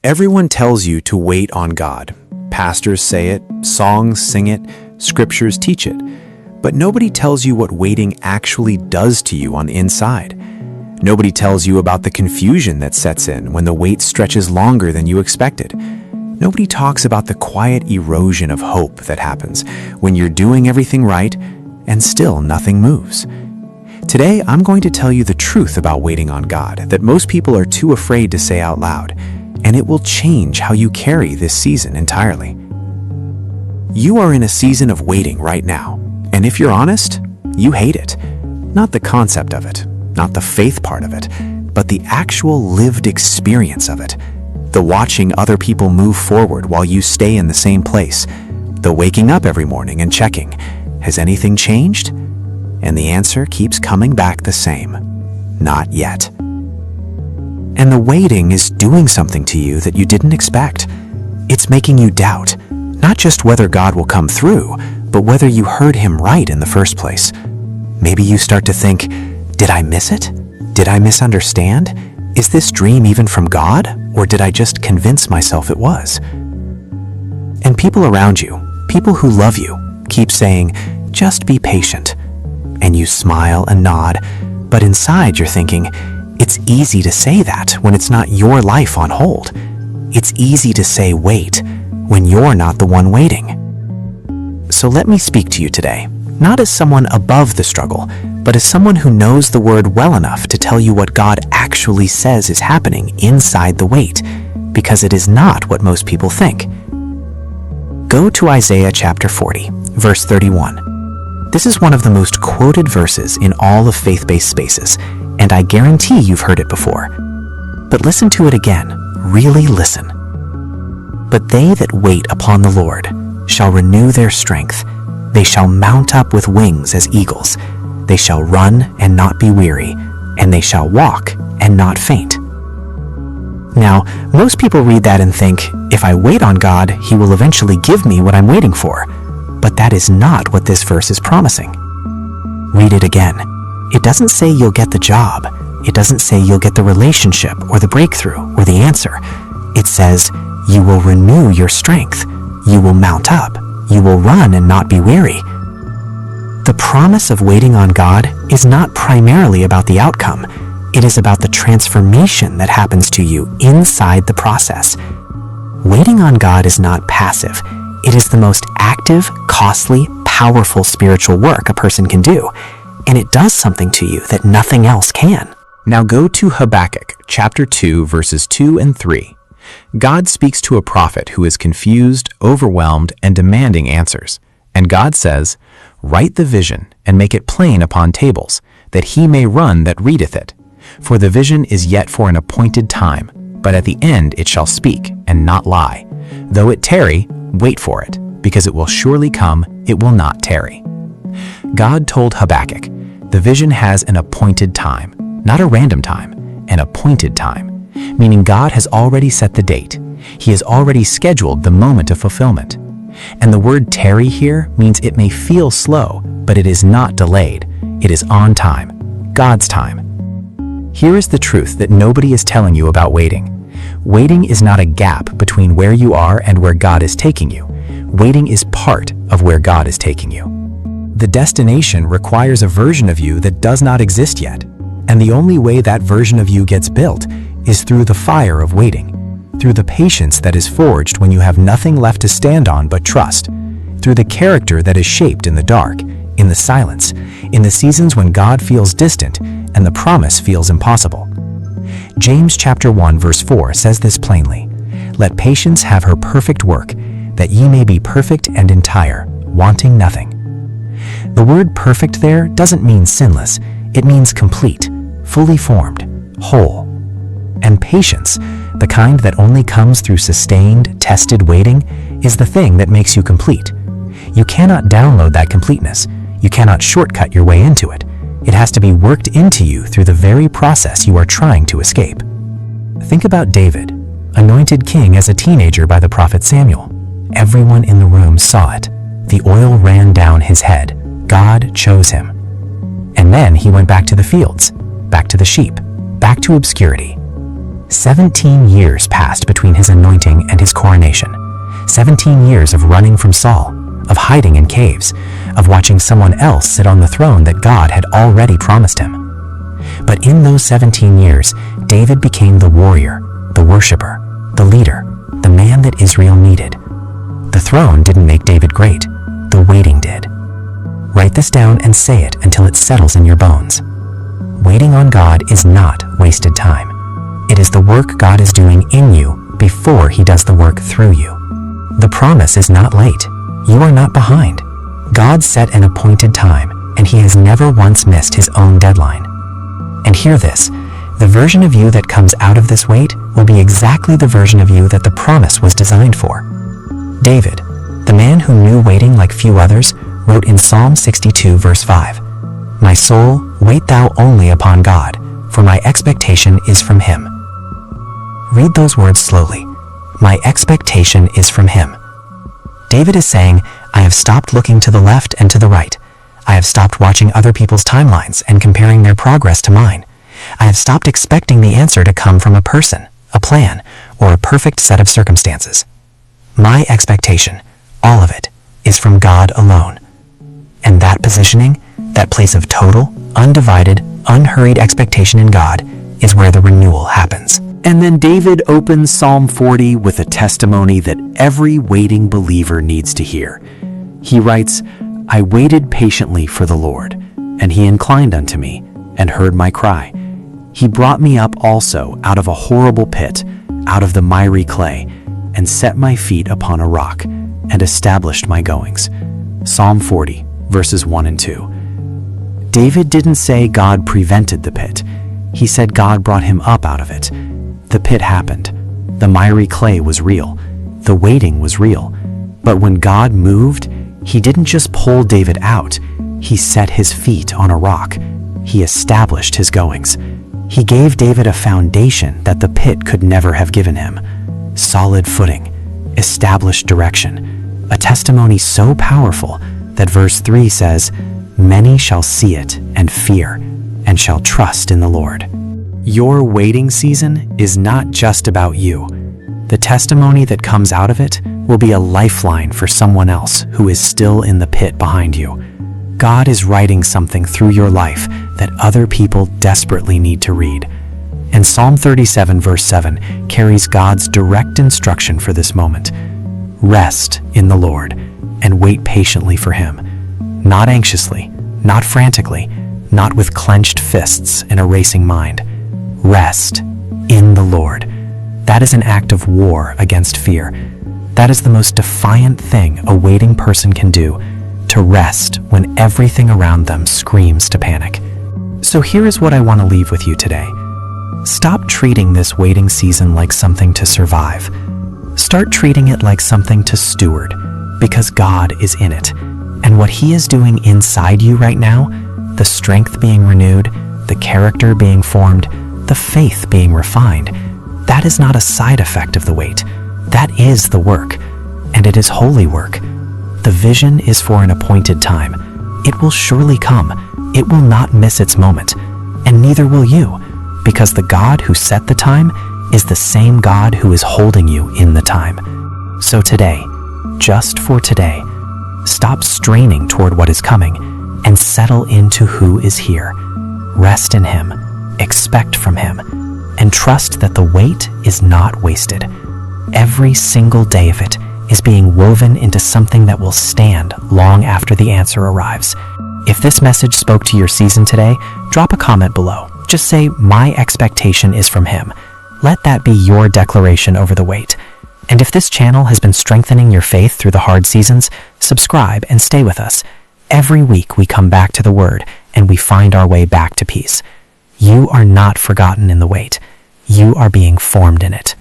Everyone tells you to wait on God. Pastors say it, songs sing it, scriptures teach it. But nobody tells you what waiting actually does to you on the inside. Nobody tells you about the confusion that sets in when the wait stretches longer than you expected. Nobody talks about the quiet erosion of hope that happens when you're doing everything right and still nothing moves. Today, I'm going to tell you the truth about waiting on God that most people are too afraid to say out loud, and it will change how you carry this season entirely. You are in a season of waiting right now, and if you're honest, you hate it. Not the concept of it, not the faith part of it, but the actual lived experience of it. The watching other people move forward while you stay in the same place. The waking up every morning and checking, has anything changed? And the answer keeps coming back the same. Not yet. And the waiting is doing something to you that you didn't expect. It's making you doubt, not just whether God will come through, but whether you heard him right in the first place. Maybe you start to think, did I miss it? Did I misunderstand? Is this dream even from God, or did I just convince myself it was? And people around you, people who love you, keep saying, just be patient. And you smile and nod, but inside you're thinking, it's easy to say that when it's not your life on hold. It's easy to say wait when you're not the one waiting. So let me speak to you today, not as someone above the struggle, but as someone who knows the word well enough to tell you what God actually says is happening inside the wait, because it is not what most people think. Go to Isaiah chapter 40, verse 31. This is one of the most quoted verses in all of faith-based spaces, and I guarantee you've heard it before. But listen to it again, really listen. But they that wait upon the Lord shall renew their strength. They shall mount up with wings as eagles. They shall run and not be weary, and they shall walk and not faint. Now, most people read that and think, if I wait on God, he will eventually give me what I'm waiting for. But that is not what this verse is promising. Read it again. It doesn't say you'll get the job. It doesn't say you'll get the relationship or the breakthrough or the answer. It says, you will renew your strength. You will mount up. You will run and not be weary. The promise of waiting on God is not primarily about the outcome. It is about the transformation that happens to you inside the process. Waiting on God is not passive. It is the most active, costly, powerful spiritual work a person can do, and it does something to you that nothing else can. Now go to Habakkuk chapter 2, verses 2 and 3. God speaks to a prophet who is confused, overwhelmed, and demanding answers. And God says, write the vision and make it plain upon tables, that he may run that readeth it. For the vision is yet for an appointed time, but at the end it shall speak and not lie. Though it tarry, wait for it, because it will surely come, it will not tarry. God told Habakkuk, the vision has an appointed time, not a random time, an appointed time, meaning God has already set the date. He has already scheduled the moment of fulfillment. And the word tarry here means it may feel slow, but it is not delayed. It is on time, God's time. Here is the truth that nobody is telling you about waiting. Waiting is not a gap between where you are and where God is taking you. Waiting is part of where God is taking you. The destination requires a version of you that does not exist yet. And the only way that version of you gets built is through the fire of waiting, through the patience that is forged when you have nothing left to stand on but trust, through the character that is shaped in the dark, in the silence, in the seasons when God feels distant and the promise feels impossible. James chapter 1 verse 4 says this plainly, let patience have her perfect work, that ye may be perfect and entire, wanting nothing. The word perfect there doesn't mean sinless, it means complete, fully formed, whole. And patience, the kind that only comes through sustained, tested waiting, is the thing that makes you complete. You cannot download that completeness. You cannot shortcut your way into it. It has to be worked into you through the very process you are trying to escape. Think about David, anointed king as a teenager by the prophet Samuel. Everyone in the room saw it. The oil ran down his head. God chose him. And then he went back to the fields, back to the sheep, back to obscurity. 17 years passed between his anointing and his coronation. 17 years of running from Saul, of hiding in caves, of watching someone else sit on the throne that God had already promised him. But in those 17 years, David became the warrior, the worshiper, the leader, the man that Israel needed. The throne didn't make David great, the waiting did. Write this down and say it until it settles in your bones. Waiting on God is not wasted time. It is the work God is doing in you before he does the work through you. The promise is not late. You are not behind. God set an appointed time, and he has never once missed his own deadline. And hear this, the version of you that comes out of this wait will be exactly the version of you that the promise was designed for. David, the man who knew waiting like few others, wrote in Psalm 62 verse 5, "My soul, wait thou only upon God, for my expectation is from him." Read those words slowly. My expectation is from him. David is saying, I have stopped looking to the left and to the right. I have stopped watching other people's timelines and comparing their progress to mine. I have stopped expecting the answer to come from a person, a plan, or a perfect set of circumstances. My expectation, all of it, is from God alone. And that positioning, that place of total, undivided, unhurried expectation in God, is where the renewal happens. And then David opens Psalm 40 with a testimony that every waiting believer needs to hear. He writes, "I waited patiently for the Lord, and he inclined unto me, and heard my cry. He brought me up also out of a horrible pit, out of the miry clay, and set my feet upon a rock, and established my goings." Psalm 40, verses 1 and 2. David didn't say God prevented the pit. He said God brought him up out of it. The pit happened. The miry clay was real. The waiting was real. But when God moved, he didn't just pull David out. He set his feet on a rock. He established his goings. He gave David a foundation that the pit could never have given him. Solid footing, established direction, a testimony so powerful that verse 3 says, "Many shall see it and fear, and shall trust in the Lord." Your waiting season is not just about you. The testimony that comes out of it will be a lifeline for someone else who is still in the pit behind you. God is writing something through your life that other people desperately need to read. And Psalm 37 verse 7 carries God's direct instruction for this moment. Rest in the Lord and wait patiently for him. Not anxiously, not frantically, not with clenched fists and a racing mind. Rest in the Lord. That is an act of war against fear. That is the most defiant thing a waiting person can do, to rest when everything around them screams to panic. So here is what I want to leave with you today. Stop treating this waiting season like something to survive. Start treating it like something to steward, because God is in it. And what he is doing inside you right now, the strength being renewed, the character being formed, the faith being refined, that is not a side effect of the wait. That is the work, and it is holy work. The vision is for an appointed time. It will surely come. It will not miss its moment, and neither will you, because the God who set the time is the same God who is holding you in the time. So today, just for today, stop straining toward what is coming and settle into who is here. Rest in him, expect from him, and trust that the wait is not wasted. Every single day of it is being woven into something that will stand long after the answer arrives. If this message spoke to your season today, drop a comment below. Just say, "My expectation is from him." Let that be your declaration over the wait. And if this channel has been strengthening your faith through the hard seasons, subscribe and stay with us. Every week we come back to the Word and we find our way back to peace. You are not forgotten in the wait. You are being formed in it.